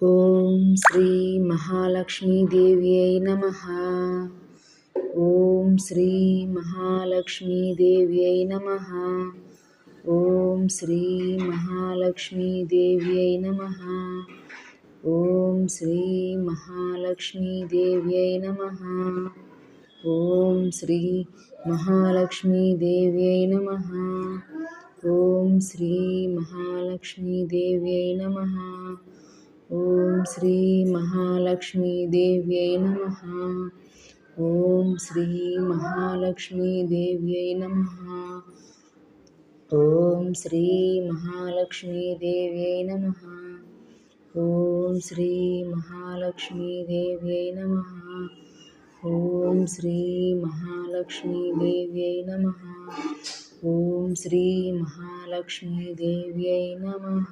ఓం శ్రీ మహాలక్ష్మీదేవ్యై నమః. ఓం శ్రీ మహాలక్ష్మీదేవ్యై నమః. ఓం శ్రీ మహాలక్ష్మీదేవ్యై నమః. ఓం శ్రీ మహాలక్ష్మీదేవ్యై నమః. ఓం శ్రీ మహాలక్ష్మీదేవ్యై నమః. ఓం శ్రీ మహాలక్ష్మీదేవ్యై నమః. ఓం శ్రీ మహాలక్ష్మీదేవ్యై నమః. ఓం శ్రీ మహాలక్ష్మీదేవ్యై నమః. ఓం శ్రీ మహాలక్ష్మీదేవ్యై నమః. ఓం శ్రీ మహాలక్ష్మీదేవ్యై నమః. ఓం శ్రీ మహాలక్ష్మీదేవ్యై నమః. ఓం శ్రీ మహాలక్ష్మీదేవ్యై నమః.